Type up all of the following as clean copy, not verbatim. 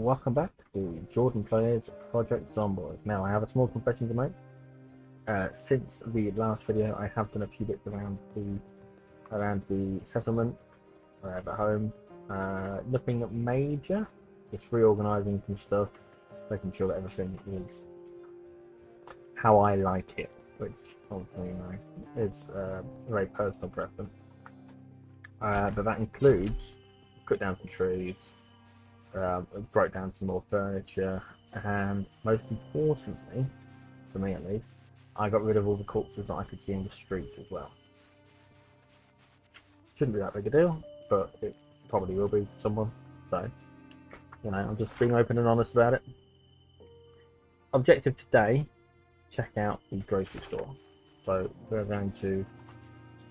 Welcome back to Jordan Players Project Zomboid. Now, I have a small confession to make. Since the last video, I have done a few bits around the settlement at home. Nothing major. Just reorganising some stuff, making sure that everything is how I like it, which obviously is a very personal preference. But that includes cut down some trees. Broke down some more furniture, and most importantly, for me at least, I got rid of all the corpses that I could see in the street as well. Shouldn't be that big a deal, but it probably will be for someone, so, I'm just being open and honest about it. Objective today, check out the grocery store. So we're going to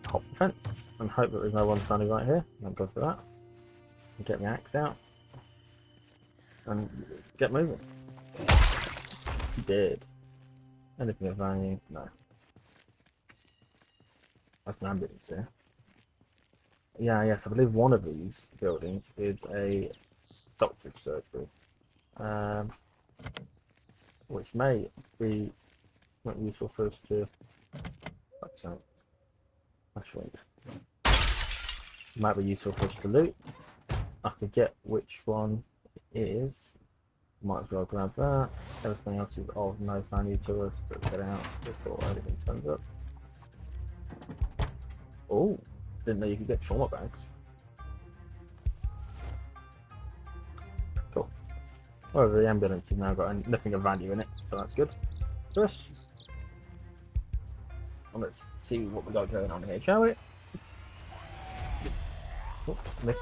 hop the fence and hope that there's no one standing right here. Thank God for that. And get the axe out and get moving. He did. Anything of value? No. That's an ambulance here. Yeah, yes, I believe one of these buildings is a doctor's surgery. Which may be not useful for us to actually might be useful for us to loot. I forget which one is. Might as well grab that. Everything else is of no value to us. Let's get out before anything turns up. Oh, didn't know you could get trauma bags. Cool. However, the ambulance has now got nothing of value in it, so that's good for us. And let's see what we got going on here, shall we? Oh, missed.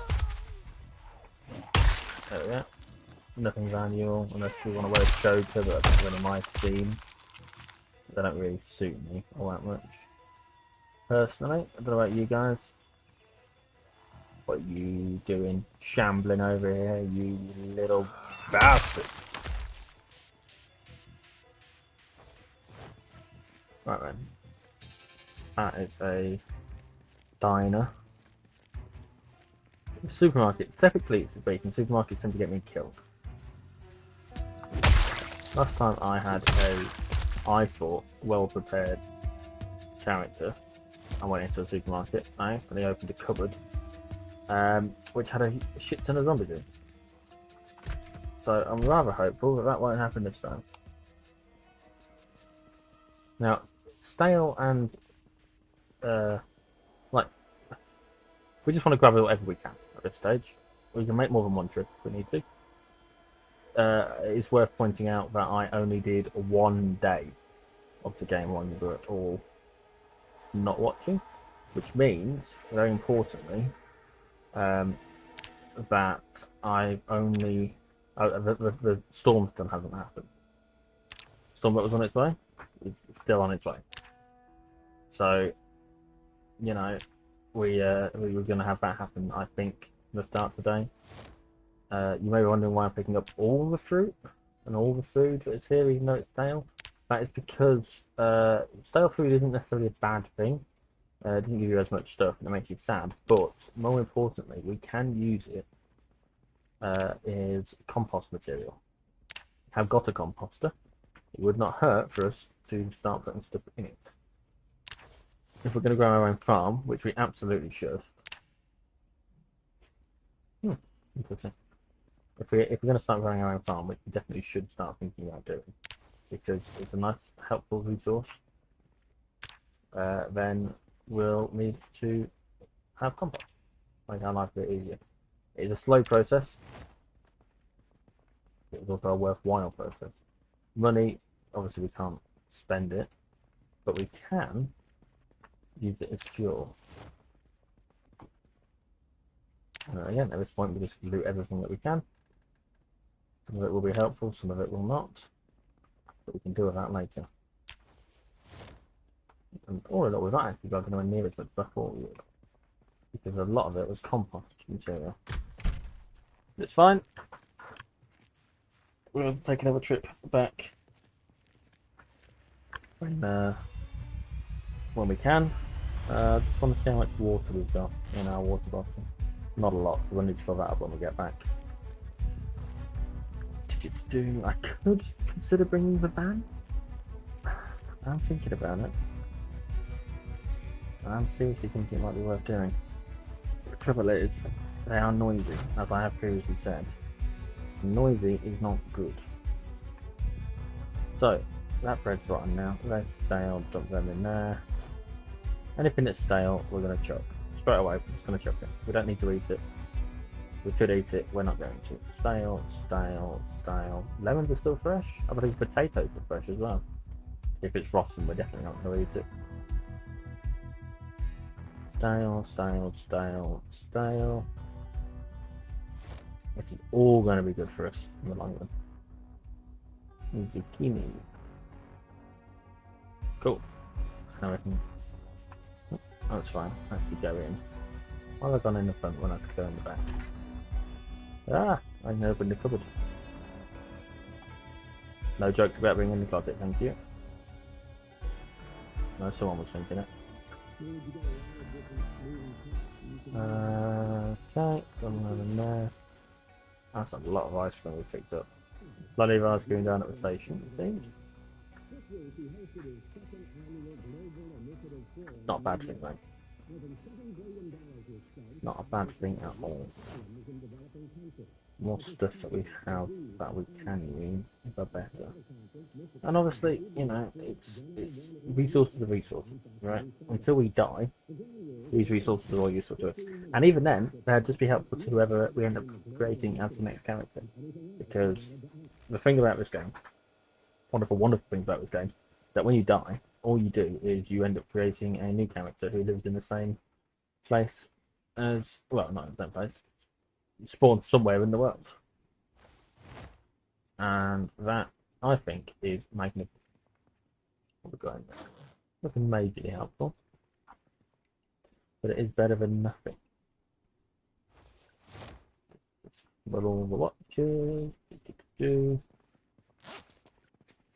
There we go. Nothing valuable unless we want to wear a choker, but that's really my theme. They don't really suit me all that much. Personally, I don't know about you guys. What are you doing? Shambling over here, you little bastard. Right then. That is a diner. Supermarket. Typically it's a beacon. Supermarkets tend to get me killed. Last time I had I thought, well-prepared character, I went into a supermarket, I accidentally opened a cupboard, which had a shit ton of zombies in. So I'm rather hopeful that that won't happen this time. Now, stale and, we just want to grab whatever we can at this stage. We can make more than one trip if we need to. It's worth pointing out that I only did 1 day of the game when we were all not watching, which means, very importantly, that I've only the storm still hasn't happened. Storm that was on its way is still on its way. So, we were going to have that happen, I think, at the start of the day. You may be wondering why I'm picking up all the fruit and all the food that is here, even though it's stale. That is because stale food isn't necessarily a bad thing. It doesn't give you as much stuff and it makes you sad, but more importantly, we can use it as compost material. I've got a composter. It would not hurt for us to start putting stuff in it. If we're going to grow our own farm, which we absolutely should. Interesting. If we're going to start growing our own farm, which we definitely should start thinking about doing, because it's a nice, helpful resource, then we'll need to have compost. Make our life a bit easier. It is a slow process. It is also a worthwhile process. Money, obviously we can't spend it, but we can use it as fuel. Again, at this point we just loot everything that we can. Some of it will be helpful, some of it will not, but we can deal with that later. And all in all, we've not actually got anywhere near as much stuff for you, because a lot of it was compost material. It's fine. We'll take another trip back when we can. Just want to see how much water we've got in our water bottle. Not a lot, so we'll need to fill that up when we get back. I could consider bringing the van. I'm thinking about it. I'm seriously thinking it might be worth doing. The trouble is, they are noisy, as I have previously said. Noisy is not good. So, that bread's rotten now. That's stale, dump them in there. Anything that's stale, we're going to chuck. Straight away, we're just going to chuck it. We don't need to eat it. We could eat it, we're not going to. Stale, stale, stale. Lemons are still fresh. I believe potatoes are fresh as well. If it's rotten, we're definitely not going to eat it. Stale, stale, stale, stale. This is all going to be good for us in the long run. Zucchini. Cool. Now we can... Oh, that's fine. I have to go in. Why have I gone in the front when I could go in the back? Ah! I can open the cupboard. No jokes about being in the closet, thank you. No, someone was thinking it. Okay, somewhere in there. That's a lot of ice cream we picked up. Plenty of ice cream down at the station, it seems. Not a bad thing, mate. Not a bad thing at all. More stuff that we have that we can use, the better. And obviously, you know, it's resources are resources, right? Until we die, these resources are all useful to us. And even then, they'd just be helpful to whoever we end up creating as the next character. Because the thing about this game, wonderful thing about this game, that when you die, all you do is you end up creating a new character who lives in the same place as, well, not in the same place, spawn somewhere in the world. And that, I think, is magnificent. Nothing majorly helpful, but it is better than nothing. But all the watches,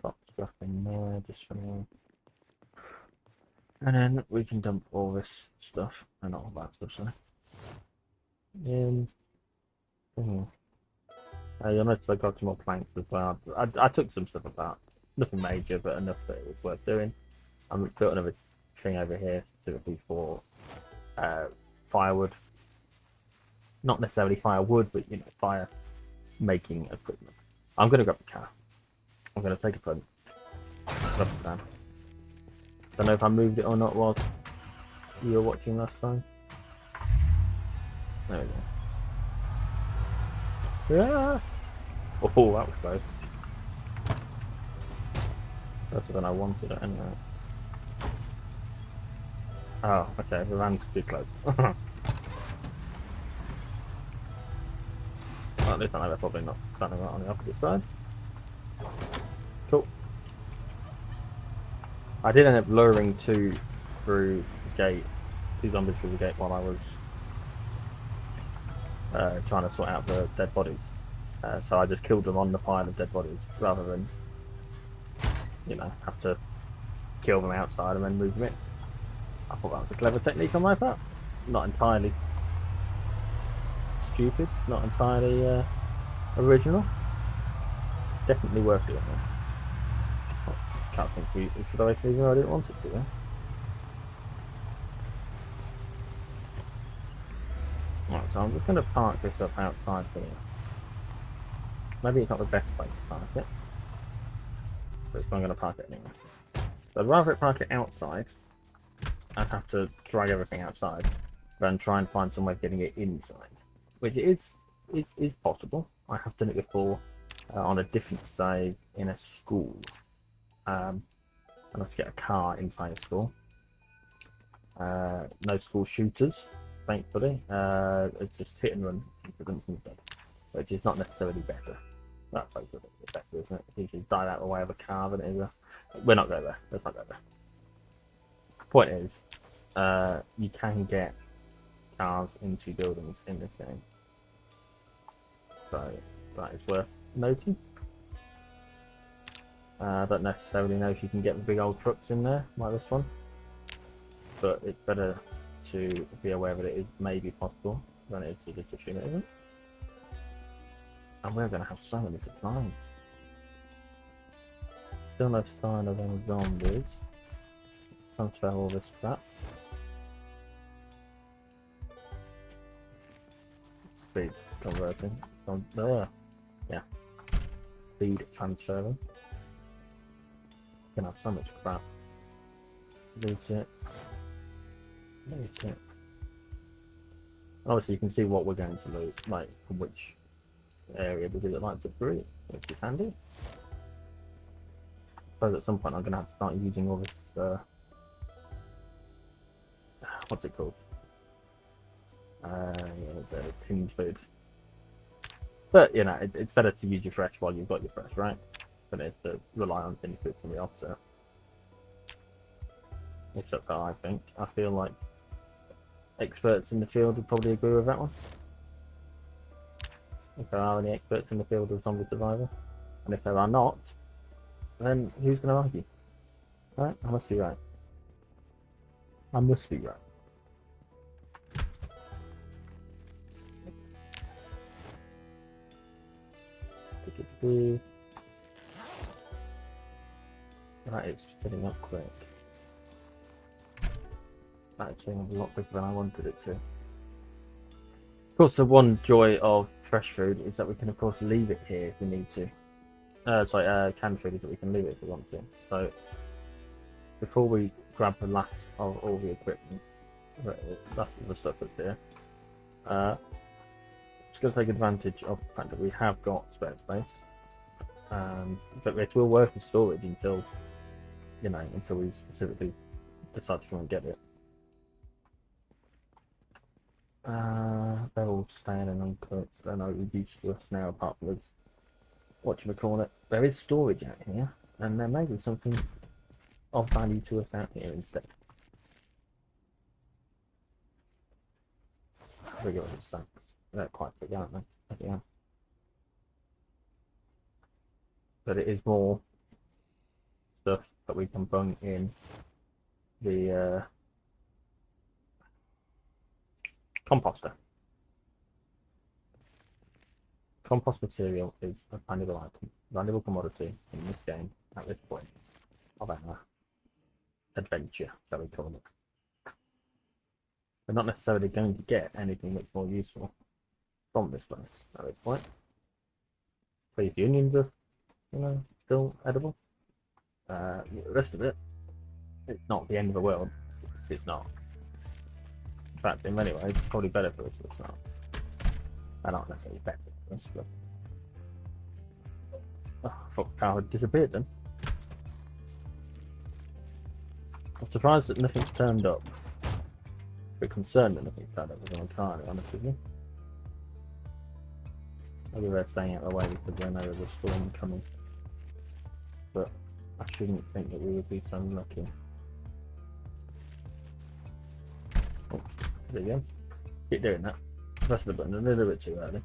pop stuff in there just for now. And then we can dump all this stuff and all that stuff, so. You'll notice I got some more planks as well. I took some stuff apart. Nothing major, but enough that it was worth doing. I'm built another thing over here specifically for firewood. Not necessarily firewood, but you know, fire making equipment. I'm gonna grab the car. I'm gonna take a punt. Don't know if I moved it or not while you were watching last time. There we go. Yeah. Oh, that was close. Closer than I wanted it anyway. Oh, okay, the van's too close. Well, at least I know they're probably not standing right on the opposite side. Cool. I did end up luring two through the gate, two zombies through the gate while I was trying to sort out the dead bodies. So I just killed them on the pile of dead bodies rather than, you know, have to kill them outside and then move them in. I thought that was a clever technique on my part. Not entirely stupid, not entirely original. Definitely worth doing that. Oh, cutscene for acceleration even though I didn't want it to. Right, so I'm just going to park this up outside here. Maybe it's not the best place to park it, but I'm going to park it anyway. So I'd rather park it outside and have to drag everything outside than try and find some way of getting it inside, which is possible. I have done it before on a different save in a school. I have to get a car inside a school. No school shooters, thankfully. It's just hit and run incidents instead, which is not necessarily better. That's like a bit better, isn't it? It's usually died out of the way of a car than it is a... We're not going there. Let's not go there. Point is, you can get cars into buildings in this game, so that is worth noting. I don't necessarily know if you can get the big old trucks in there like this one, but it's better to be aware that it is maybe possible than it is to just assume it isn't. And we're going to have so many supplies. Still no sign of any zombies. Transfer all this crap. Speed converting. On there. Yeah. Speed transferring. Gonna have so much crap. Loot it. Loot it. Obviously you can see what we're going to loot, like from which area, because it lights up green, which is handy. I suppose at some point I'm gonna have to start using all this what's it called? The tinned food. But you know, it's better to use your fresh while you've got your fresh, right? Than it is to rely on tinned food from the offset. It's up how I think. I feel like experts in the field would probably agree with that one. If there are any experts in the field of zombie survival. And if there are not, then who's going to argue? Right? I must be right. I must be right. Right, it's filling up quick. That's filling up a lot quicker than I wanted it to. Of course, the one joy of fresh food is that we can, of course, leave it here if we need to. Canned food is that we can leave it if we want to. So, before we grab the last of all the equipment, that's the stuff that's here. It's going to take advantage of the fact that we have got spare space. But it will work as storage until, you know, until we specifically decide to come and get it. They're all staying and uncooked. They're no use to us now, apart from this, whatchamacallit. There is storage out here, and there may be something of value to us out here instead. Regular sacks. They're quite big, aren't they? Yeah. But it is more stuff that we can bung in the composter. Compost material is a valuable item, valuable commodity in this game at this point of our adventure, shall we call it. We're not necessarily going to get anything much more useful from this place at this point. Please, the onions are, you know, still edible. The rest of it, it's not the end of the world. It's not. In fact, in many ways, it's probably better for us if it's not. Not necessarily better for us, but... Oh, I thought the cow had disappeared then. I'm surprised that nothing's turned up. A bit concerned that nothing's turned up, if I'm entirely honest with you. Maybe they're staying out of the way because they know there's a storm coming. But I shouldn't think that we would be so lucky. Oh, there you go. Keep doing that. Press the button a little bit too early.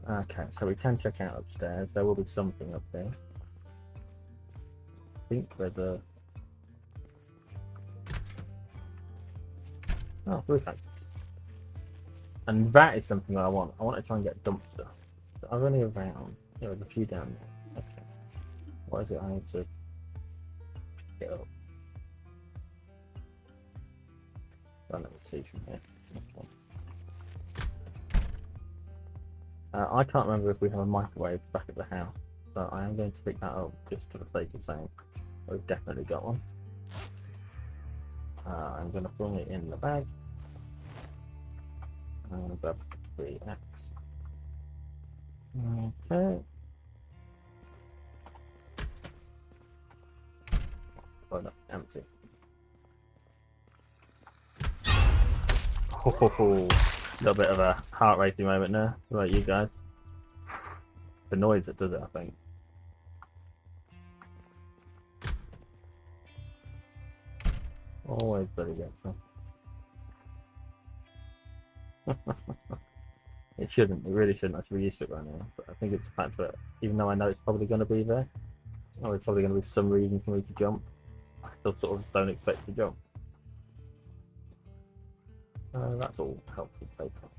Okay, so we can check out upstairs. There will be something up there. I think there's a... Oh, blue factory. And that is something that I want. I want to try and get dumpster. So I've only around... Yeah, there's a few down there. Okay. What is it I need to get up? Well, let me see from here. I can't remember if we have a microwave back at the house, so I am going to pick that up just for the sake of saying we've definitely got one. I'm going to bring it in the bag. I'm going to grab 3X. Okay. Oh, no, empty. Oh, a little bit of a heart racing moment there. What about you guys? The noise that does it, I think. Always bloody gets me. It shouldn't. It really shouldn't. I should be used to it right now. But I think it's the fact that even though I know it's probably going to be there, or there's probably going to be some reason for me to jump, I still sort of don't expect to jump. That's all helpful paper.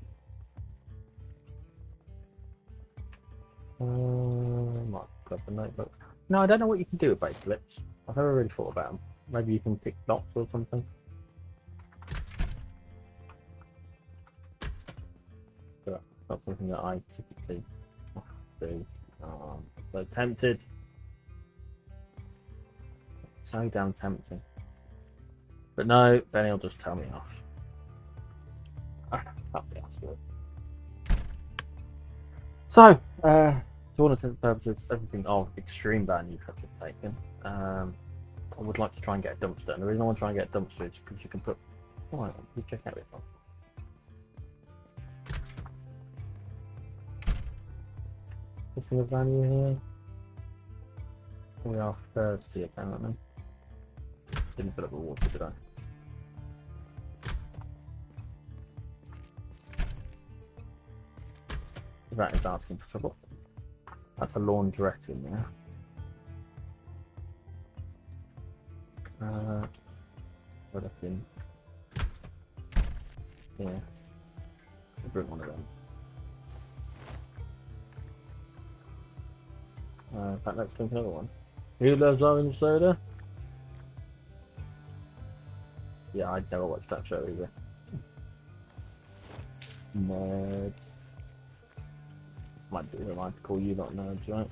Might grab the notebook. No, I don't know what you can do with base flips. I've never really thought about them. Maybe you can pick dots or something. But not something that I typically do. So tempted. So damn tempting. But no, then he'll just tell me off. That'll be absolute. So, to all intents and purposes, everything of extreme value has been taken. I would like to try and get a dumpster. And the reason I want to try and get a dumpster is because you can put. Oh, let me check out this one. Anything of value here? We are thirsty, apparently. Didn't fill up the water, did I? That is asking for trouble. That's a laundrette in there. What up in? Yeah. I'll bring one of them. In fact, let's drink another one. Who loves orange soda? Yeah, I'd never watched that show either. Nerds. Might be right to call you not nerds, right?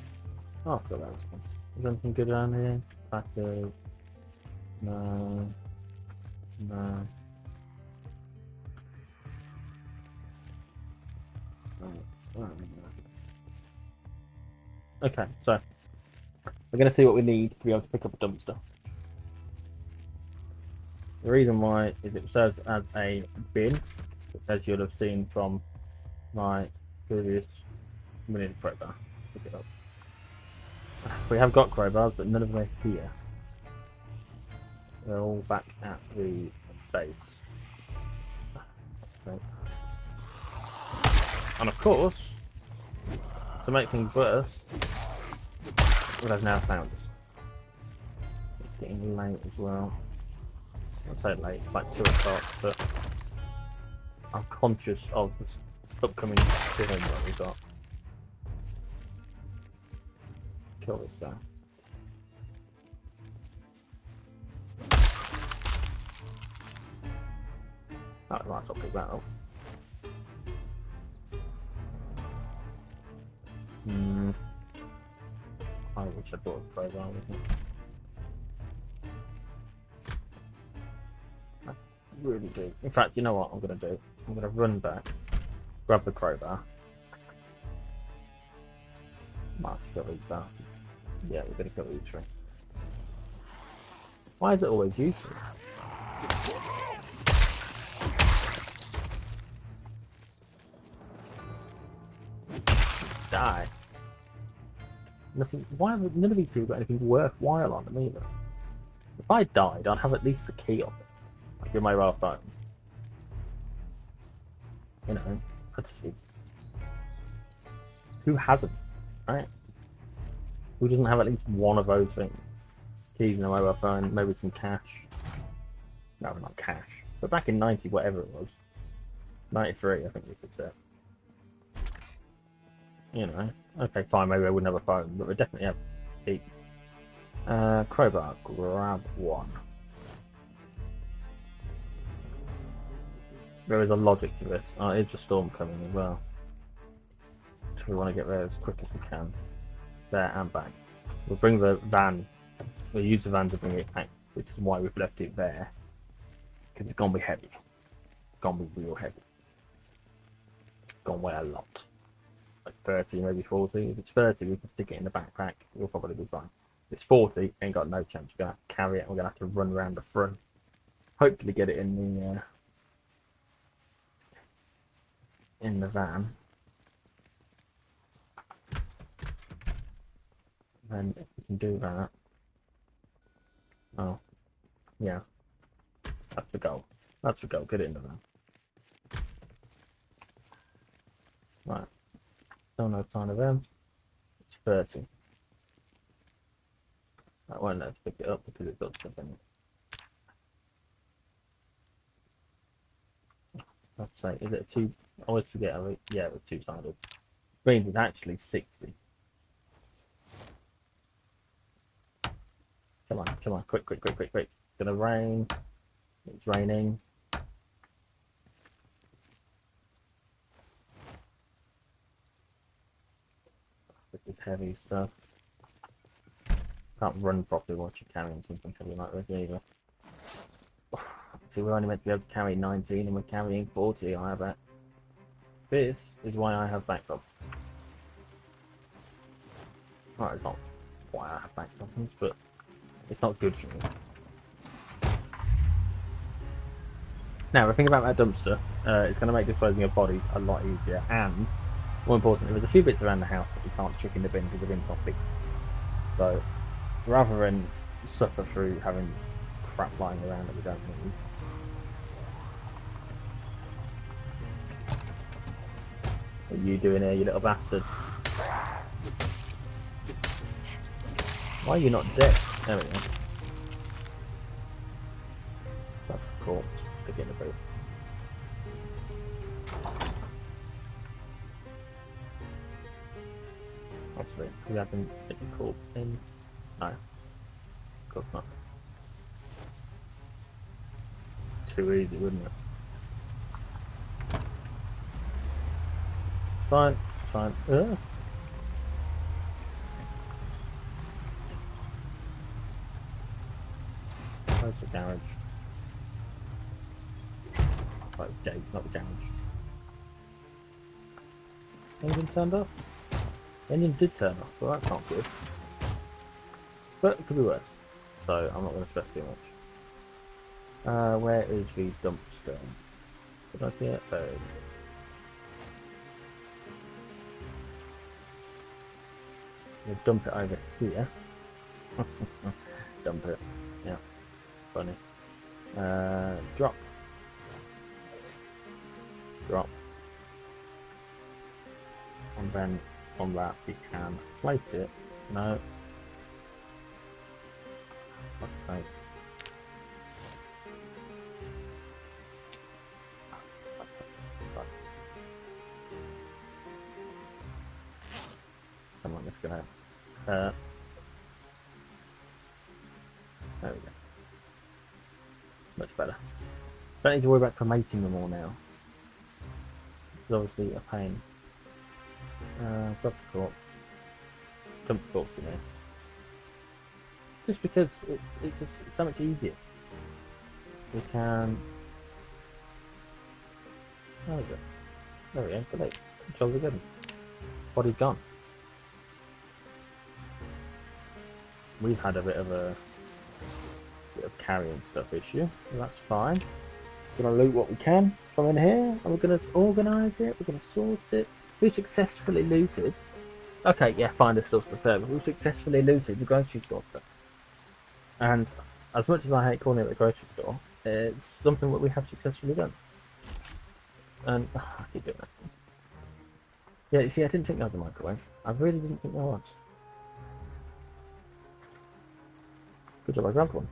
Oh, I've got that one. Is there anything good around here? Crackers. No. No. Okay, so we're going to see what we need to be able to pick up a dumpster. The reason why is it serves as a bin, as you'll have seen from my previous minute crowbar. Pick it up. We have got crowbars, but none of them are here. They're all back at the base. Okay. And of course, to make things worse, what I've now found is it's getting late as well. I say late, it's like 2 o'clock, but I'm conscious of this upcoming film that we've got. Kill this guy. That might as well pick that up. I wish I bought a crowbar with me. I really do. In fact, you know what I'm going to do? I'm going to run back, grab the crowbar. Might have to kill these bastards. Yeah, we're going to kill these three. Why is it always useful? Die. Nothing. Why have none of these people got anything worthwhile on them either? If I died, I'd have at least a key on it. Like your mobile phone. You know, who hasn't, right? Who doesn't have at least one of those things? Keys in a mobile phone, maybe some cash. No, not cash. But back in 90, whatever it was. 93, I think we could say. You know, okay, fine, maybe I wouldn't have a phone, but we definitely have keys. Crowbar, grab one. There is a logic to this. Oh, it's a storm coming as well. So we want to get there as quick as we can. There and back. We'll bring the van. We'll use the van to bring it back, which is why we've left it there. Because it's gonna be heavy. It's gonna be real heavy. It's gonna weigh a lot. Like 30, maybe 40. If it's 30, we can stick it in the backpack. We'll probably be fine. If it's 40, ain't got no chance. We're gonna have to carry it. We're gonna have to run around the front. Hopefully, get it in the van. And if we can do that, oh, yeah, that's the goal. That's the goal. Get it in the van. Right. Still no sign of them. It's 30. That won't let us pick it up because it's got stuff in it. Let's say, is it a two? I always forget. Yeah, it was two-sided. Means it's actually 60. Come on, come on, quick, quick, quick, quick, quick. It's gonna rain. It's raining. This is heavy stuff. Can't run properly while you're carrying something heavy like this either. See, we're only meant to be able to carry 19 and we're carrying 40, I bet. This is why I have back problems. Well, it's not why I have back problems, but it's not good for me. Now, the thing about that dumpster, it's going to make disposing of bodies a lot easier, and more importantly, there's a few bits around the house that we can't chuck in the bin because the bin's not big. So, rather than suffer through having crap lying around that we don't need, what are you doing here, you little bastard? Why are you not dead? There we go. That's a corpse. Stick it in the booth. Obviously, we haven't hit the corpse in. No. Of course not. Too easy, wouldn't it? Fine, fine. Where's the garage? Oh, the gate, not the garage. Engine turned off? The engine did turn off, but that's not good. But it could be worse. So I'm not going to stress too much. Where is the dumpster? Did I see it? There it is. You dump it over here. Dump it. Yeah. Funny. Drop. Drop. And then on that we can place it. No. Fuck's sake. Come on, let's go ahead. There we go. Much better. Don't need to worry about cremating them all now. It's obviously a pain. Drop the corpse. Dump the corpse in there. Just because it's just so much easier. We can. There we go. There we go. Delete. Jolly good. Body's gone. We've had a bit of carrying stuff issue, so that's fine. We're gonna loot what we can from in here, and we're gonna organise it, we're gonna sort it. We successfully looted. Okay, yeah, fine, there's still stuff there, but we successfully looted the grocery store stuff. And as much as I hate calling it the grocery store, it's something that we have successfully done. And I keep doing that. Yeah, you see, I didn't think there was a microwave. I really didn't think there was. Good job, I grabbed one.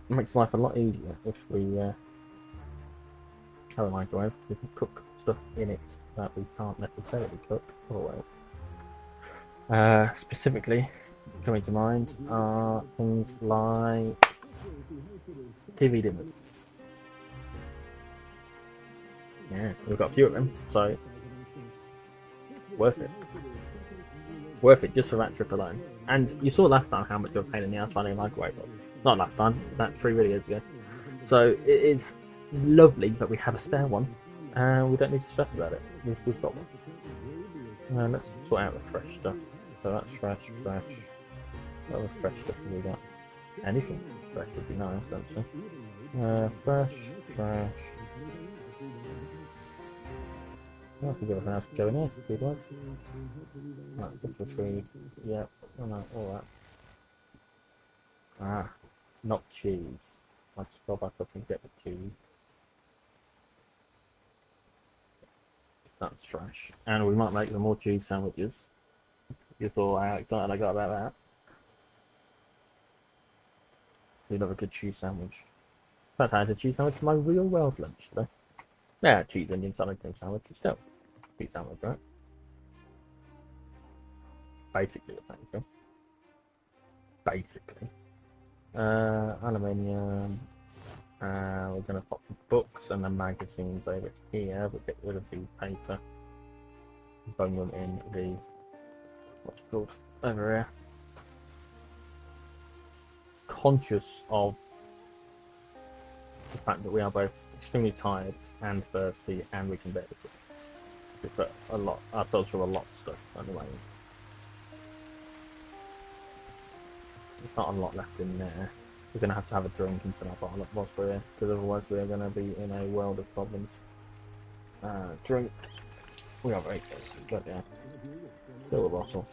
It makes life a lot easier if we have a microwave. We can cook stuff in it that we can't necessarily cook otherwise. Specifically, coming to mind are things like TV dimmers. Yeah, we've got a few of them, so worth it. Worth it just for that trip alone. And you saw last time how much of a pain in the ass finding a microwave was. Not last time, that 3 videos ago. So it is lovely that we have a spare one, and we don't need to stress about it. We've got one. Let's sort out the fresh stuff. So that's fresh. What other fresh stuff have we got? Anything fresh would be nice, actually. Fresh, trash. I think everything else could go in here, if you'd like. Right, good for food. Yep, all that. Ah, not cheese. Let's go back up and get the cheese. That's trash. And we might make some more cheese sandwiches. You thought how excited I got about that. We love a good cheese sandwich. In fact, I had a cheese sandwich for my real world lunch today. Yeah, cheese, onion, salad, cream sandwich. It's still cheese sandwich, right? Basically the same thing. basically. Aluminium. We're going to pop the books and the magazines over here, but get rid of the paper. Bung them in the, what's it called, over here. Conscious of the fact that we are both extremely tired and thirsty, and we can barely see. We put a lot, ourselves through a lot of stuff anyway. There's not a lot left in there. We're going to have a drink and fill our bottle up whilst we're here, because otherwise we're going to be in a world of problems. Drink. We are very thirsty, but yeah. Fill the bottle.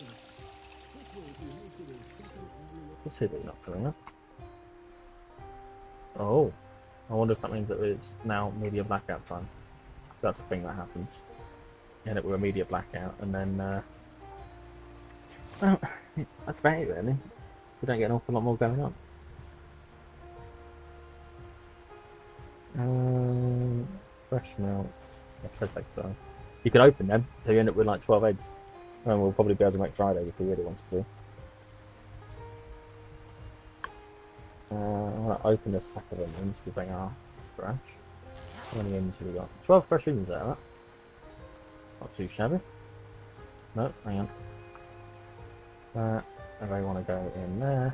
Let's see that you're not filling up. Oh. I wonder if that means that it's now media blackout time. That's a thing that happens. End up with a media blackout, and then well, that's about it really. We don't get an awful lot more going on. Fresh milk. Yeah, perfect. So you can open them, so you end up with like 12 eggs, and we'll probably be able to make fried eggs if we really want to. I'm gonna open a sack of onions because they are fresh. How many onions have we got? 12 fresh onions out of that. Not too shabby. No, hang on. That, and I want to go in there.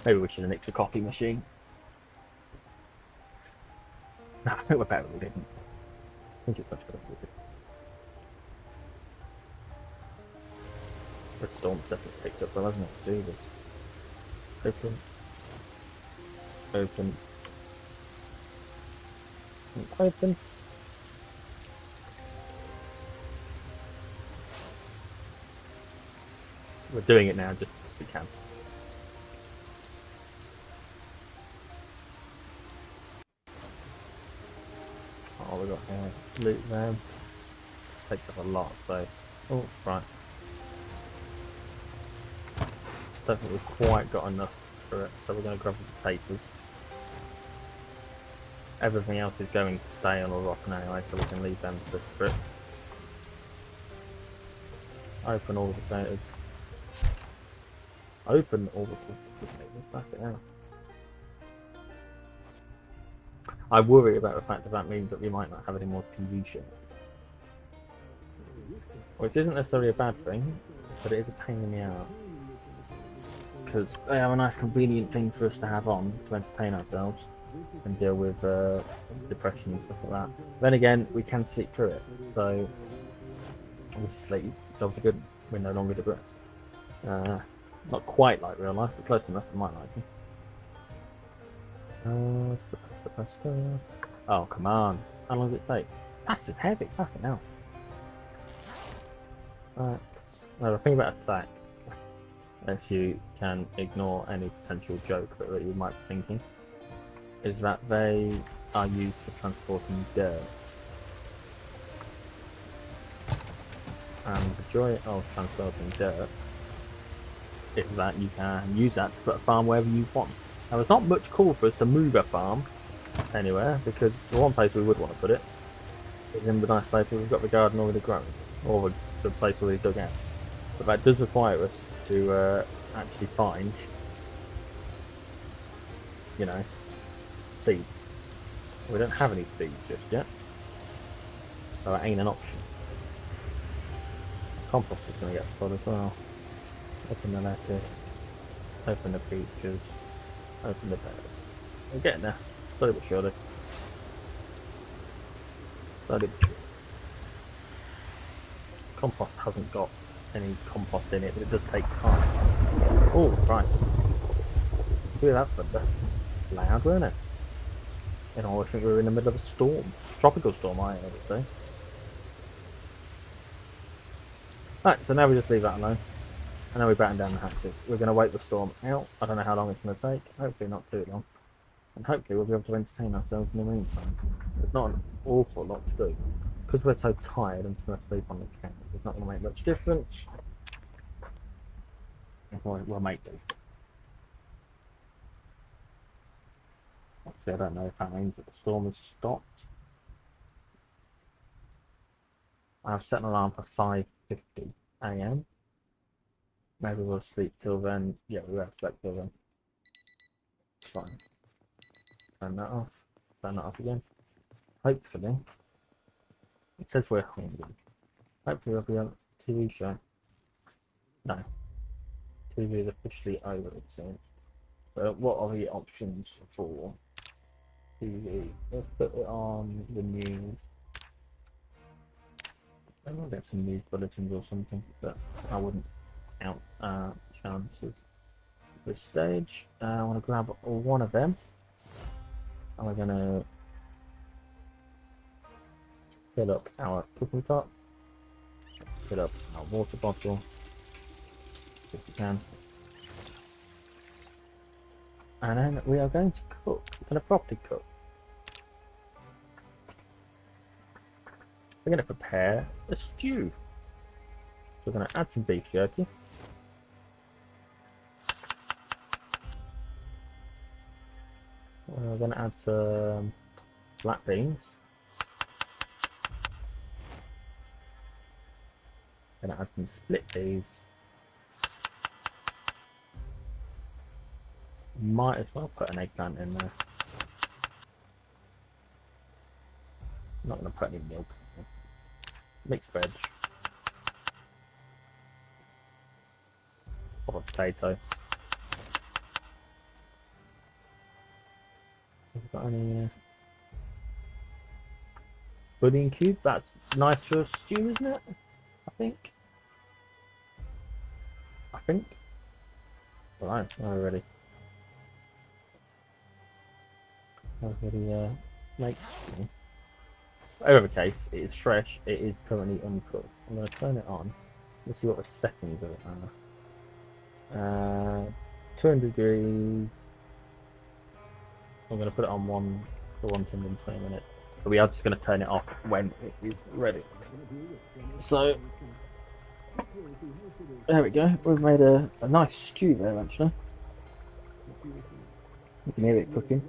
Maybe we should have nicked a coffee machine. No, I think we're better we didn't. I think it's much better we did. The storm's definitely picked up well, hasn't it? Do this. Open. Open. And open. We're doing it now just as we can. Oh, we got here. Loot them. Takes up a lot of space. Oh, right. Don't think we've quite got enough for it, so we're going to grab the potatoes. Everything else is going to stay on a rotten anyway, so we can leave them to the strip. Open all the potatoes. Open all the potatoes. Back it out. I worry about the fact that means that we might not have any more TV shows. Which isn't necessarily a bad thing, but it is a pain in the ass. Because they have a nice convenient thing for us to have on to entertain ourselves and deal with depression and stuff like that. Then again, we can sleep through it, so we sleep, jobs are good, we're no longer depressed. Not quite like real life, but close enough for my liking. Oh, come on. How long does it take? That's just heavy, fucking hell. Now, the thing about a sack, if you can ignore any potential joke that you might be thinking, is that they are used for transporting dirt. And the joy of transporting dirt is that you can use that to put a farm wherever you want. Now, there's not much call for us to move a farm anywhere, because the one place we would want to put it is in the nice place where we've got the garden already grown, or the place already dug out. But that does require us to actually find, you know, seeds. We don't have any seeds just yet, so that ain't an option. Compost is going to get full as well. Open the lettuce, open the peaches, open the pears. We're getting there, slowly but surely. Slowly but surely. Compost hasn't got any compost in it, but it does take time. Oh, Christ. Look at that thunder. Loud, weren't it? You know, I think we were in the middle of a storm. Tropical storm, I would say. Right, so now we just leave that alone. And now we batten down the hatches. We're going to wait the storm out. I don't know how long it's going to take. Hopefully not too long. And hopefully we'll be able to entertain ourselves in the meantime. There's not an awful lot to do. Because we're so tired and just going to sleep on the couch, it's not going to make much difference. We'll make do. Obviously, I don't know if that means that the storm has stopped. I've set an alarm for 5:50 AM. Maybe we'll sleep till then. Yeah, we have slept till then. Fine. Turn that off. Turn that off again. Hopefully. It says we're hungry. Hopefully there'll be a TV show. No. TV is officially over, it seems. But what are the options for TV? Let's put it on the news. Maybe we'll get some news bulletins or something, but I wouldn't count chances at this stage. I want to grab one of them. And we're going to fill up our cooking pot. Fill up our water bottle, if we can. And then we are going to cook. We're going to properly cook. We're going to prepare a stew. So we're going to add some beef jerky. We're going to add some black beans. Going to add some split peas. Might as well put an eggplant in there. Not going to put any milk. Mixed veg. Or a potato. Have we got any pudding cube? That's nice for a stew, isn't it? I think. Right, we're ready. Already makes. Whatever the case, it is fresh. It is currently uncooked. I'm going to turn it on. Let's see what the settings of it are. 200 degrees. I'm going to put it on for 120 minutes. But we are just going to turn it off when it is ready. So there we go. We've made a nice stew there, actually. You can hear it cooking.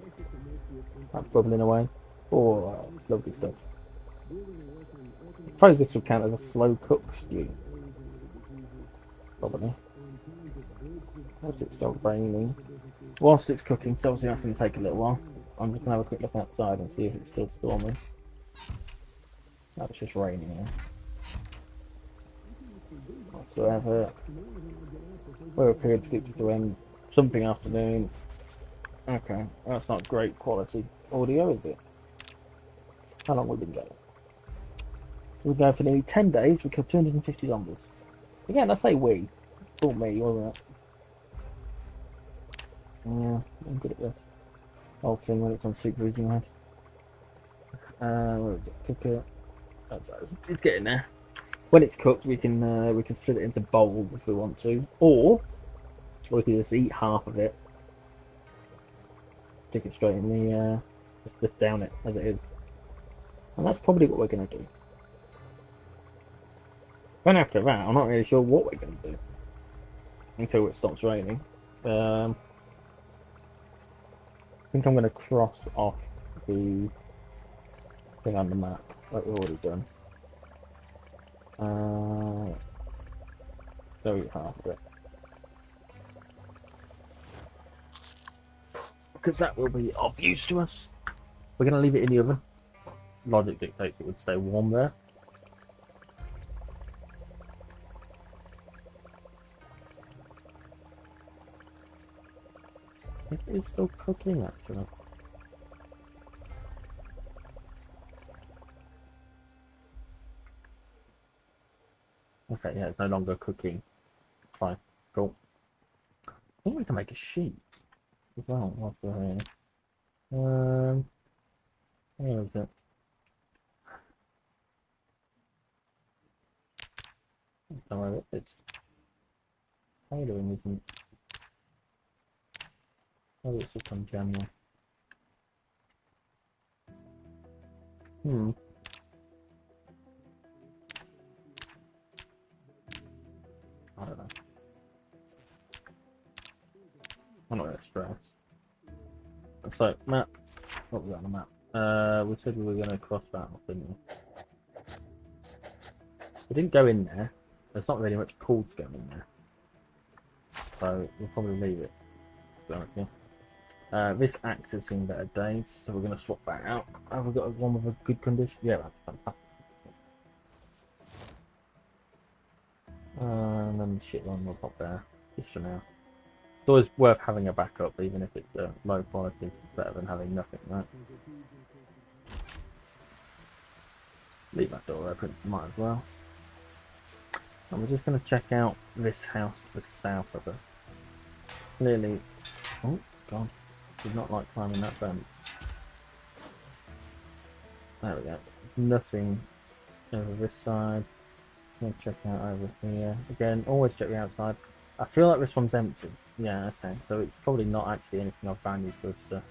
That's bubbling away. Oh, it's lovely stuff. I suppose this would count as a slow cook stew. Probably. Once it stops raining. Whilst it's cooking, so obviously that's going to take a little while. I'm just going to have a quick look outside and see if it's still storming. That was just raining now. Whatsoever. We're predicted to end something afternoon. Okay, that's not great quality audio, is it? How long have we been going? We've been going for nearly 10 days. We killed 250 zombies. Again, I say we. It's all me, wasn't it? Yeah, I'm good at this whole thing when it's on super easy mode. Where is it? Cook it. It's getting there. When it's cooked, we can split it into bowls if we want to, or we can just eat half of it, stick it straight in the, just lift down it as it is, and that's probably what we're gonna do. Then after that, I'm not really sure what we're gonna do until it stops raining. I think I'm gonna cross off the thing on the map that we've already done. So we eat half of it. Because that will be of use to us. We're going to leave it in the oven. Logic dictates it would stay warm there. It is still cooking, actually. Okay, yeah, it's no longer cooking. Fine, cool. I think we can make a sheet as well whilst we're here. Where is it? Don't worry, it's tailoring isn't. Oh, it's just on January. I don't know. I'm not gonna stress. So, map. What was that on the map? We said we were gonna cross that off, didn't we? We didn't go in there. There's not really much called to go in there. so we'll probably leave it. To be honest with you. This axe has seen better days, so we're going to swap that out. Have we got one with a good condition? Yeah, that's fantastic. And then the shit one will pop there, just for now. It's always worth having a backup, even if it's low quality. It's better than having nothing, right? Leave that door open, might as well. And we're just going to check out this house to the south of us. Clearly, oh god, did not like climbing that fence. There we go. Nothing over this side. I'm going to check out over here. Again, always check the outside. I feel like this one's empty. Yeah, okay. So it's probably not actually anything of value for us to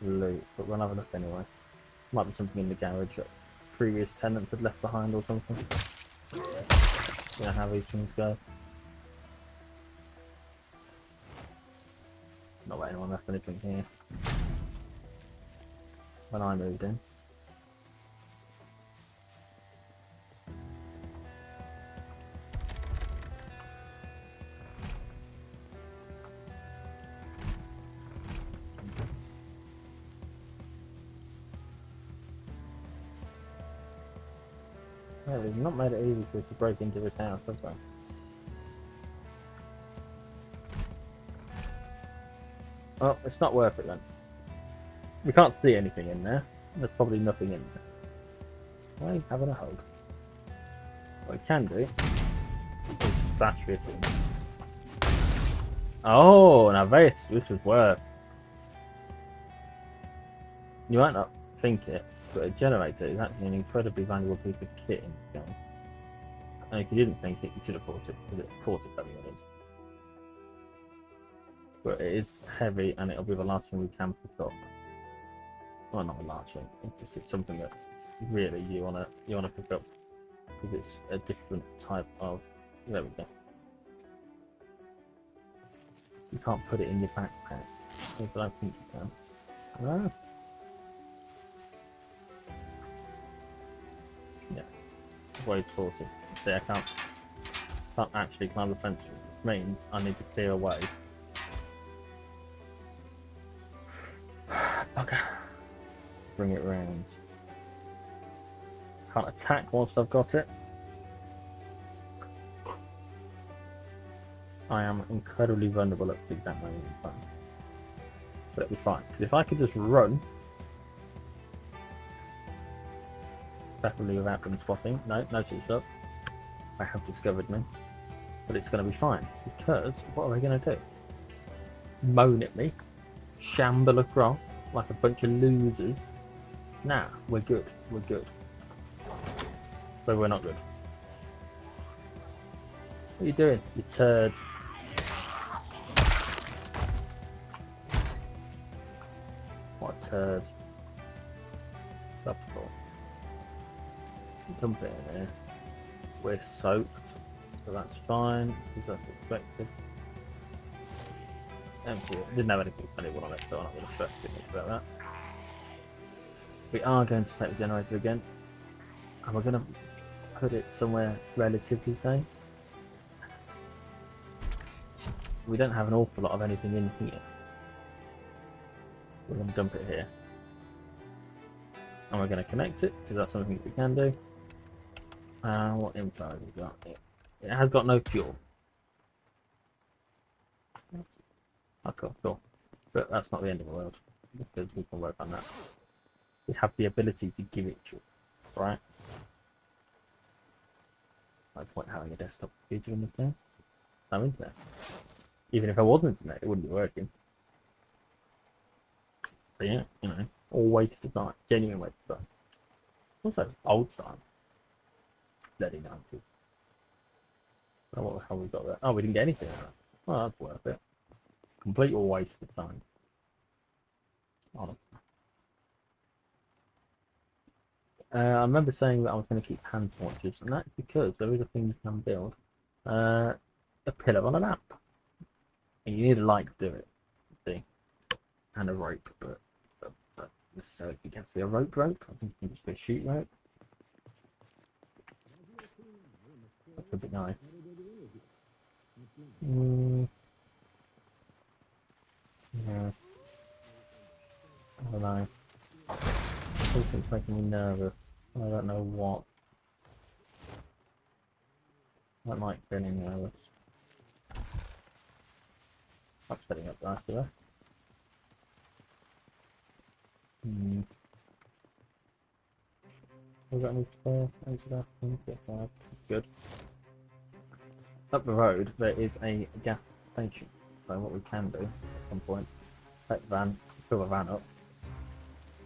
loot, but we'll have a look anyway. Might be something in the garage that previous tenants had left behind or something. You know how these things go. Not that anyone left anything here when I moved in. Yeah, they've not made it easy for us to break into this house, have they? Oh, it's not worth it then. We can't see anything in there. There's probably nothing in there. Why are you having a hug? What we can do is bash this in. Oh, now this is worth. You might not think it, but a generator is actually an incredibly valuable piece of kit in this game. And if you didn't think it, you should have bought it, because it course it very is. But it is heavy, and it'll be the last thing we can pick up. Well, not the last thing. It's just something that really you wanna pick up, because it's a different type of. There we go. You can't put it in your backpack. I don't think you can. Ah. Yeah. Way sorted. See, I can't actually climb the fence, which means I need to clear away. Okay. Bring it round. Can't attack whilst I've got it. I am incredibly vulnerable at the exact moment in time. But it'll be fine. If I could just run, preferably without them spotting. No touch up. They have discovered me. But it's going to be fine, because what are they going to do? Moan at me? Shamble across like a bunch of losers? Nah, we're good. We're good. But we're not good. What are you doing, you turd? What a turd. Subtle. Dump it in here. We're soaked, so that's fine, because that's expected. Empty it. Didn't have anything valuable on it, so I'm not going to stress too much about that. We are going to take the generator again, and we're going to put it somewhere relatively safe. We don't have an awful lot of anything in here. We're going to dump it here. And we're going to connect it, because that's something that we can do. What info have we got? It has got no fuel. Okay, cool. But that's not the end of the world, because we can work on that. We have the ability to give it fuel, right? No point having a desktop computer in this game. No internet. Even if I wasn't internet, it wouldn't be working. But yeah, you know, all waste of time. Genuine waste of time. Also, old style. Bloody 90s. Oh, what the hell we got there? Oh, we didn't get anything out of that. Oh, that's worth it. Complete waste of time. Oh. I remember saying that I was going to keep hand torches, and that's because there is a thing you can build. A pillar on a lamp. And you need a light to do it. See? And a rope, but necessarily it has to be a rope. I think it can just be a sheet rope. That could be nice. Mm, yeah, I don't know. Something's making me nervous. I don't know what. That might be nervous. I'm setting up after that. Hmm. Have we got any spare? Good. Up the road, there is a gas station. So what we can do at some point, take the van, fill the van up,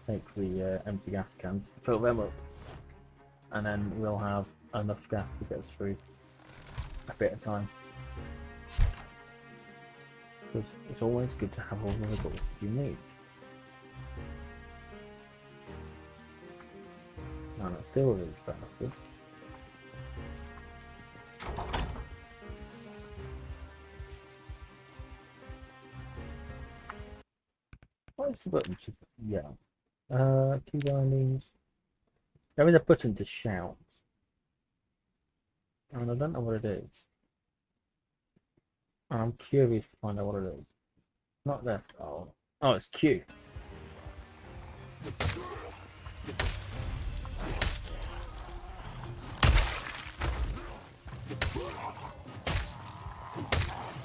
take the empty gas cans, fill them up, and then we'll have enough gas to get us through a bit of time. Because it's always good to have all the resources you need. No, no, still really bastard. What is the button to yell? Two bindings. There is a button to shout. And I don't know what it is. And I'm curious to find out what it is. Not left. Oh, it's Q.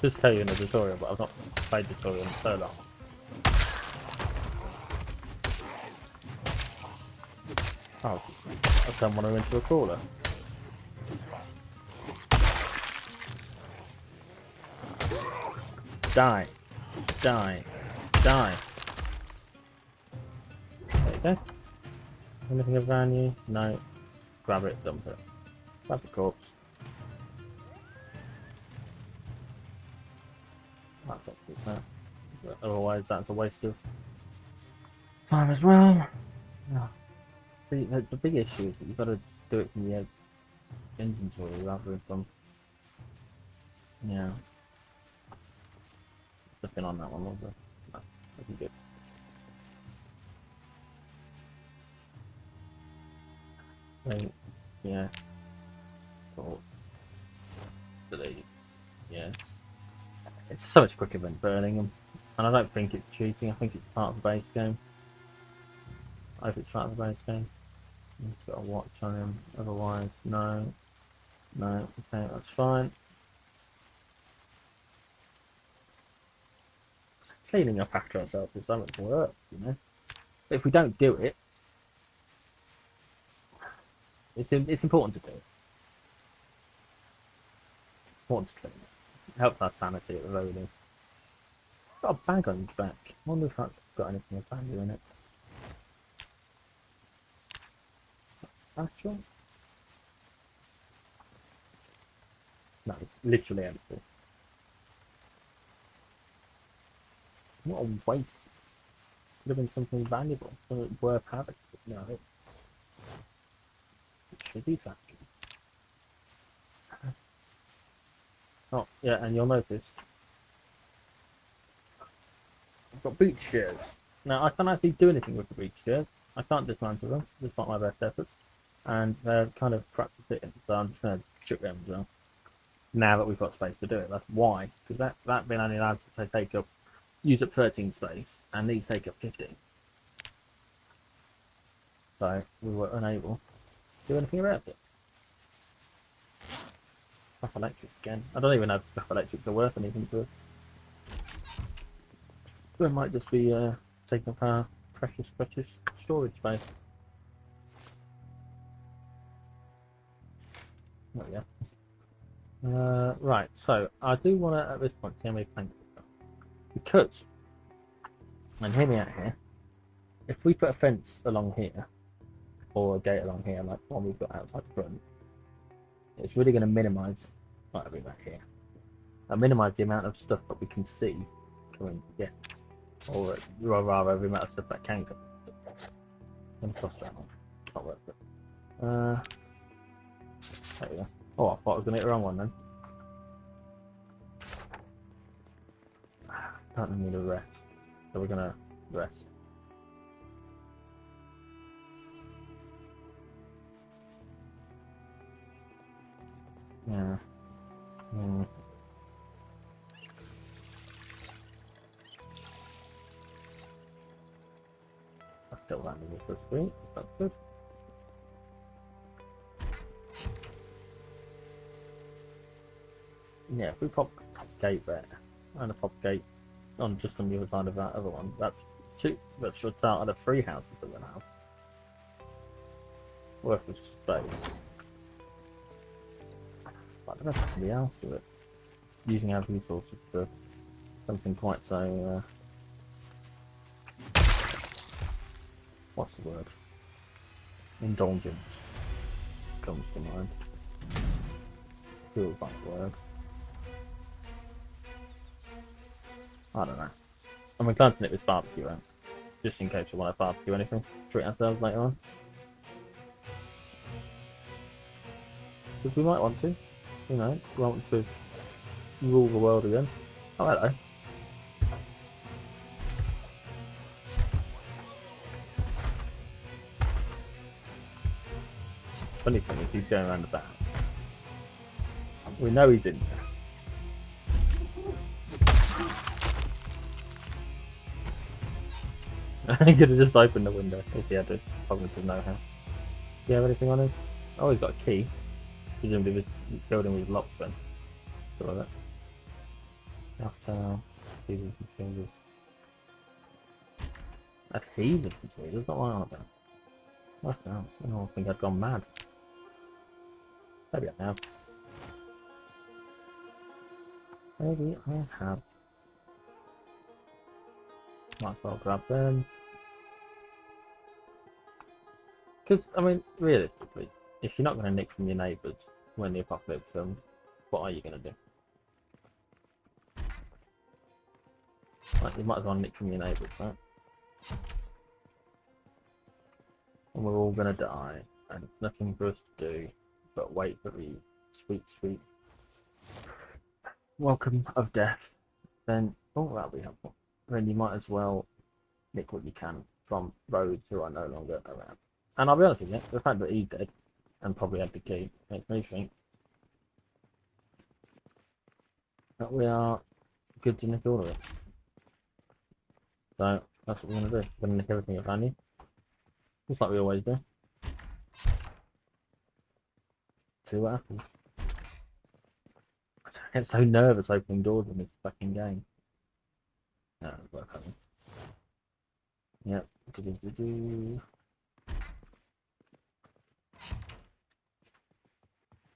Just tell you in the tutorial, but I've not played the tutorial in so long. Oh, I've turned one into a crawler. Die. Die. Die. There you go. Anything of value? No. Grab it, dump it. Grab the corpse. That's not good, that. But otherwise, that's a waste of time as well. Oh. The big issue is that you've got to do it from the inventory rather than from. Yeah. Nothing on that one, was there? No, that'd be good. Right. Yeah. Cool. Delete. Yeah. It's so much quicker than burning them. And I don't think it's cheating, I think it's part of the base game. I hope it's part of the base game. You've got a watch on him, otherwise, no. No, okay, that's fine. Cleaning up after ourselves is so much work, you know. But if we don't do it, it's important to do it. Important to clean it. It helps our sanity at the very least. Got a bag on his back. I wonder if that's got anything of value in it. Actually? No, it's literally empty. What a waste. Could have been something valuable, something worth having. But no, it's shitty factory. Oh, yeah, and you'll notice I've got boot shears. Now, I can't actually do anything with the boot shears. I can't dismantle them, despite my best efforts. And they're kind of crap to fit in, so I'm just going to chip them as well. Now that we've got space to do it. That's why. Because that bin only allows us to use up 13 space, and these take up 15. So we were unable to do anything about it. Scrap electric again. I don't even know if scrap electrics are worth anything to us. So it might just be taking up our precious storage space. There we go. Right, so I do want to at this point see how many planks we've got. Because, and hear me out here, if we put a fence along here, or a gate along here, like one we've got outside the front, it's really going to minimise, might have been back here, minimise the amount of stuff that we can see coming, yeah, or rather the amount of stuff that can come. I'm cross that one, it's not worth it. There we go. Oh, I thought I was going to hit the wrong one then. Don't need a rest, so we're going to rest. Yeah. kill animals for free. That's good. Yeah, if we pop a gate there and a pop gate on just on the other side of that other one, that's two. That should start at 3 houses that we now. Worth of space. I don't know if somebody else do it. Using our resources for something quite so. What's the word? Indulgence comes to mind. Feels like the word. I don't know. I'm glad to nip this barbecue out, just in case we want to barbecue anything. Treat ourselves later on. Because we might want to. You know, we want to rule the world again. Oh, hello. Funny thing is, he's going around the back. We know he's in there. He could have just opened the window if he had to cognitive know-how. Do you have anything on him? Oh, he's got a key. Presumably this building was locked then. Something like that. After adhesive concealers. Adhesive concealers? Not what I'm on about. What else? I don't think I'd gone mad. Maybe I have. Maybe I have. Might as well grab them. Because, I mean, realistically, if you're not going to nick from your neighbours when the apocalypse comes, what are you going to do? Like, you might as well nick from your neighbours, right? And we're all going to die, and it's nothing for us to do but wait for the sweet, sweet welcome of death. Then, oh, that'll be helpful. Then you might as well nick what you can from those who are no longer around. And I'll be honest with you, the fact that he's dead and probably had the key makes me think that we are good to nick all of it. So that's what we're going to do. We're going to nick everything at value, just like we always do. See what happens. I get so nervous opening doors in this fucking game. No, it's worth having. Yep.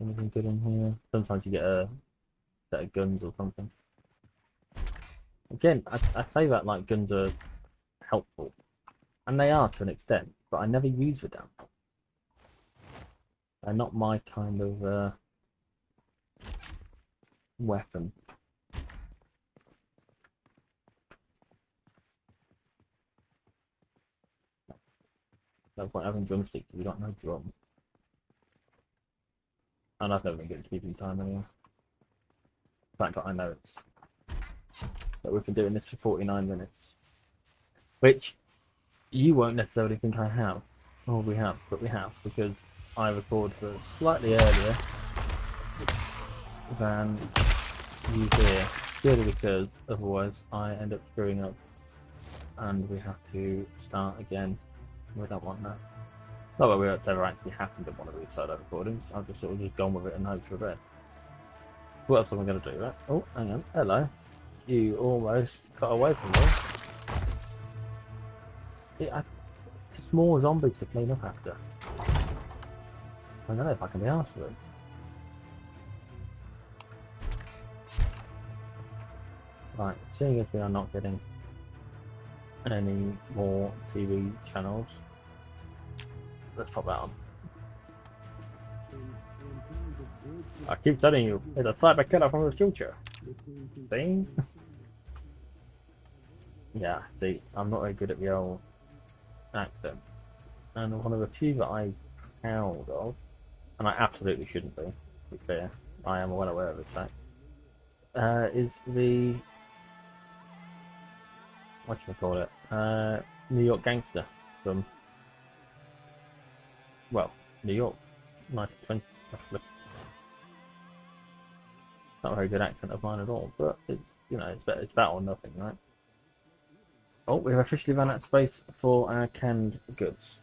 Anything good in here? Sometimes you get a set of guns or something. Again, I say that like guns are helpful, and they are to an extent, but I never use the damn. They're not my kind of weapon. No point having drumsticks if you got no drum. And I've never been good at keeping time anyway. In fact, I know it's that we've been doing this for 49 minutes, which you won't necessarily think I have. Oh, we have, but we have, because I record for slightly earlier than you hear, purely because otherwise I end up screwing up and we have to start again. We don't want that. Not that it's ever actually happened in one of these solo recordings. I've just sort of just gone with it and hoped for the best. What else am I going to do, right? Oh, hang on. Hello. You almost got away from me. It's more zombies to clean up after. I don't know if I can be asked for it. Right, seeing as we are not getting any more TV channels, let's pop that on. I keep telling you, it's a cyber killer from the future. See? Yeah, see, I'm not very good at the old accent. And one of the few that I'm proud of, and I absolutely shouldn't be, to be fair, I am well aware of this fact, is the, what should I call it, New York Gangster from, well, New York, 1920, roughly. Not a very good accent of mine at all, but it's, you know, it's better or nothing, right? Oh, we've officially run out of space for our canned goods.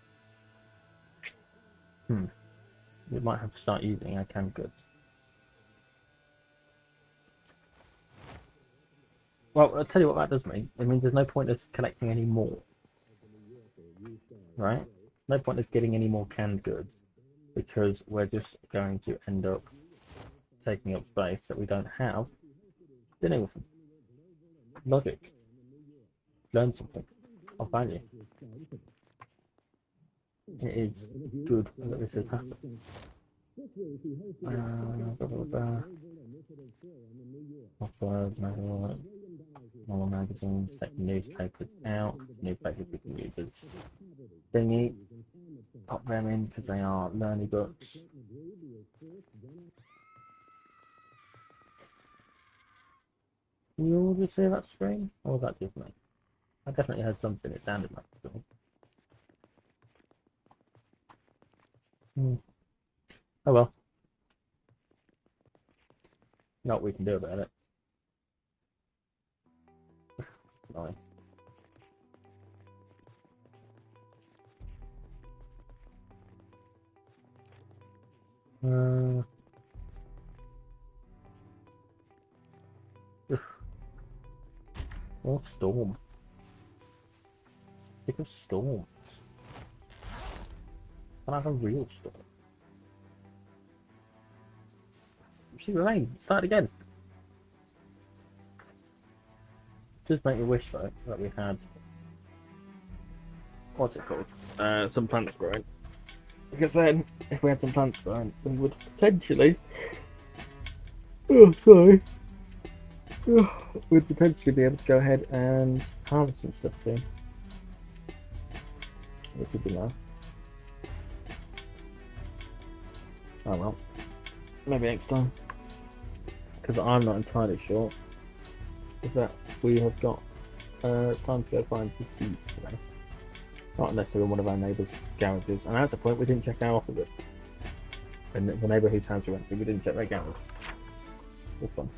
We might have to start using our canned goods. Well, I'll tell you what that does mean. It means there's no point us collecting any more. Right? No point us getting any more canned goods because we're just going to end up taking up space that we don't have dealing with them. Logic. Learn something of value. It is good that this has happened. Normal magazines, take newspapers out. Newspapers we can use as thingy. Pop them in because they are learning books. Can you all just see that screen? Or was that just me? I definitely had something that sounded like a screen. Oh well. Not what we can do about it. Nice. Or storm. Pick a storm. Can I have a real storm? See the rain. Start again. Just make a wish though that we had. What's it called? Some plants growing. Because then, if we had some plants growing, we would potentially. Oh, sorry. We'd potentially be able to go ahead and harvest some stuff soon. Which would be nice. Oh well. Maybe next time. Because I'm not entirely sure if that we have got time to go find some seeds today. Not unless they're in one of our neighbours' garages. And at the point, we didn't check our opposite. And the neighbour whose house we went to, we didn't check their garage. Good fun.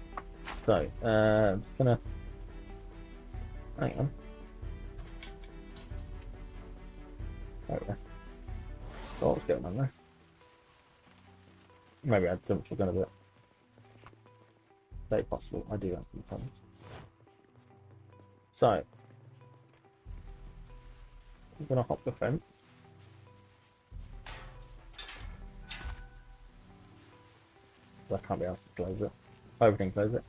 So, just gonna. Hang on. There we go. So, what's going on there? Maybe I jumped the gun a bit. Very possible. I do have some problems. So, I'm gonna hop the fence. I can't be asked to close it. Everything close it.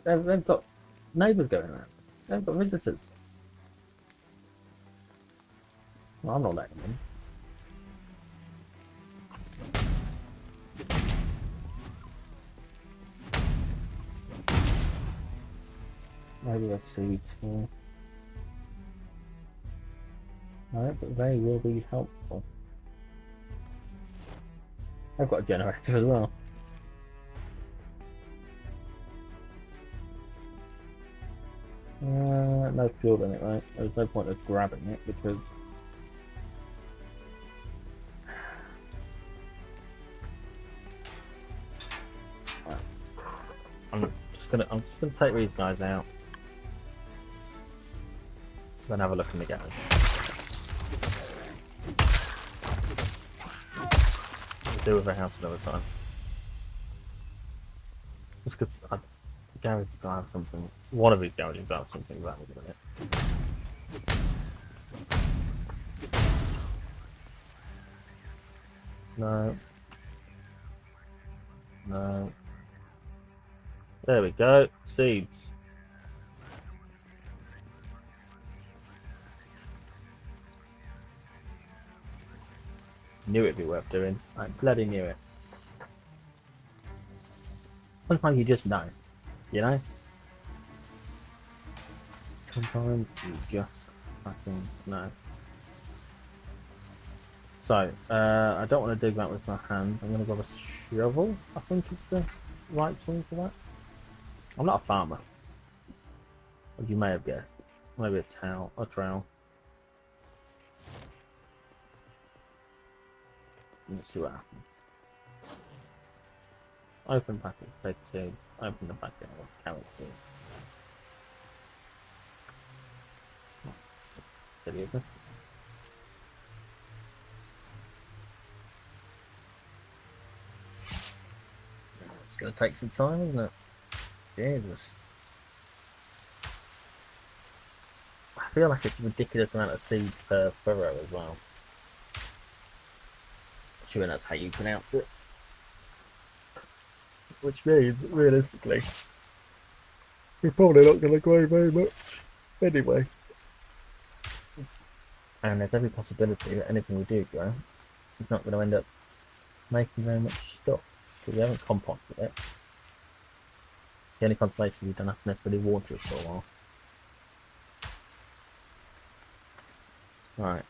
They've got neighbours going around. They've got visitors. Well, I'm not letting them. Maybe let's see. No, but they will be helpful. I've got a generator as well. No fuel in it, right? There's no point of grabbing it because I'm just gonna take these guys out. Then have a look in the garage. We'll deal with the house another time. Just because the garage is gonna have something. One of these garages will have something valuable in it. No. No. There we go. Seeds. Knew it'd be worth doing. I bloody knew it. Sometimes you just know. You know? Sometimes you just fucking know. So, I don't want to dig that with my hand. I'm going to grab a shovel, I think is the right thing for that. I'm not a farmer. As you may have guessed. Maybe a trowel. Let's see what happens. Open packet of potato seeds. Open the packet of carrot seeds. silly, is it? It's going to take some time, isn't it? Jesus. I feel like it's a ridiculous amount of seeds per furrow as well. Sure, that's how you pronounce it. Which means, realistically, you're probably not going to grow very much anyway. And there's every possibility that anything we do grow is not going to end up making very much stuff. Because we haven't composted it. The only consolation is you don't have to necessarily water it for a while. Right.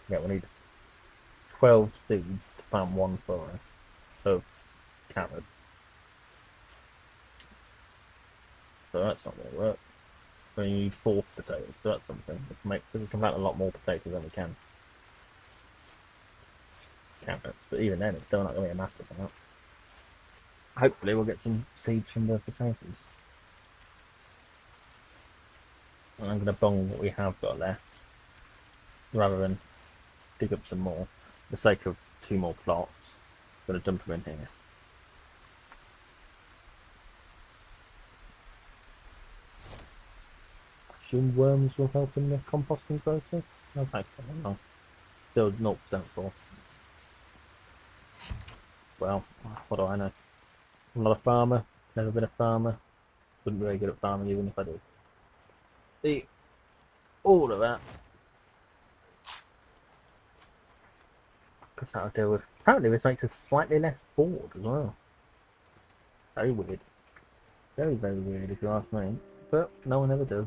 Yeah, we need 12 seeds to plant one furrow of carrot. So that's not going to work. We need 4 potatoes, so that's something. We can plant a lot more potatoes than we can carrots, but even then it's still not going to be a massive amount. Hopefully we'll get some seeds from the potatoes. And I'm going to bung what we have got left, rather than dig up some more. For the sake of 2 more plots, I'm going to dump them in here. I assume worms will help in the composting process? Okay, no. Still 0% full. Well, what do I know? I'm not a farmer, never been a farmer, wouldn't be very good at farming even if I did. See, all of that. Because that'll deal with. Apparently this makes us slightly less bored as well. Very weird. Very, very weird if you ask me. But no one ever does.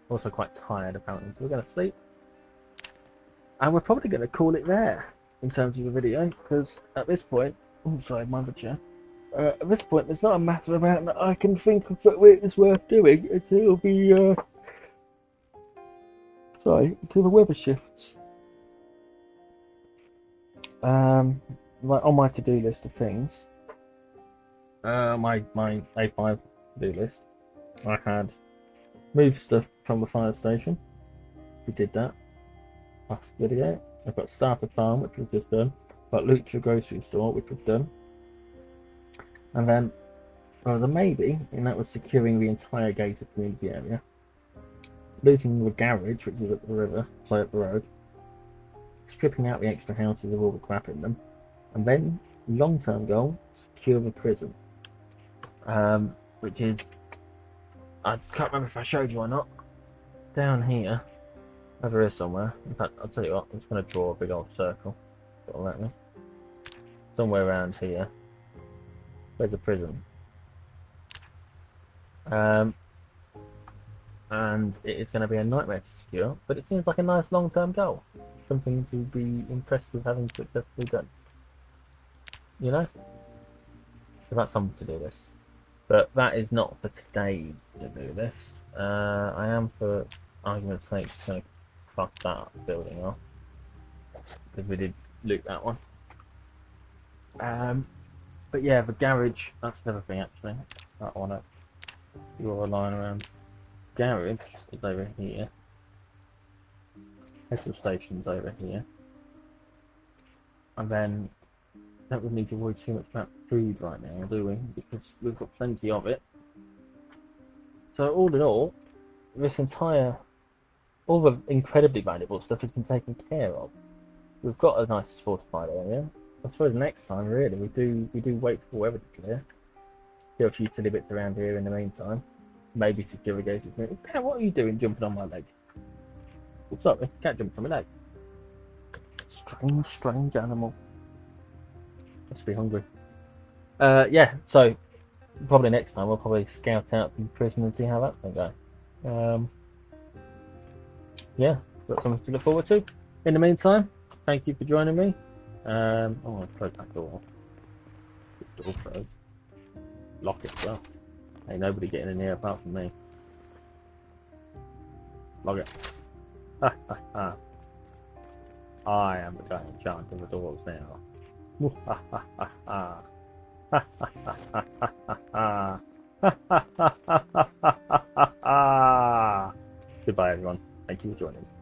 Also quite tired apparently, so we're going to sleep. And we're probably going to call it there in terms of the video, because at this point, oh sorry, my other chair. At this point, there's not a massive amount that I can think of that is worth doing until it'll be, until the weather shifts. Like on my to-do list of things, my A5 to-do list, I had moved stuff from the fire station. We did that last video. I've got Starter Farm, which we've just done. I've got Lucha Grocery Store, which we've done. And then there was a maybe, and that was securing the entire gated community area. Looting the garage, which is at the river, so up the road. Stripping out the extra houses of all the crap in them. And then, long-term goal, secure the prison. Which is, I can't remember if I showed you or not. Down here, over here somewhere. In fact, I'll tell you what, I'm just going to draw a big old circle. That'll let me. Somewhere around here. There's a prison. And it is going to be a nightmare to secure, but it seems like a nice long-term goal. Something to be impressed with having successfully done. You know? So that's something to do this. But that is not for today to do this. I am, for argument's sake, going to cross that building off. Because we did loot that one. But yeah, the garage, that's the other thing actually. That one up. You're a line around. Garage is over here. Petrol station's over here. And then don't really need to worry too much about food right now, do we? Because we've got plenty of it. So all in all, this entire, all the incredibly valuable stuff has been taken care of. We've got a nice fortified area. I suppose next time, really, we do wait for weather to clear. Do a few silly bits around here in the meantime. Maybe secure a gated community. Pat, what are you doing jumping on my leg? Sorry, can't jump on my leg. Strange, strange animal. Must be hungry. Yeah, so probably next time we'll probably scout out the prison and see how that's going to go. Yeah, got something to look forward to. In the meantime, thank you for joining me. Oh, I'll close that door. Door closed. Lock it as well. Ain't nobody getting in here apart from me. Lock it. Ha ha ha. I am the guy in charge of the doors now. Goodbye, everyone. Thank you for joining.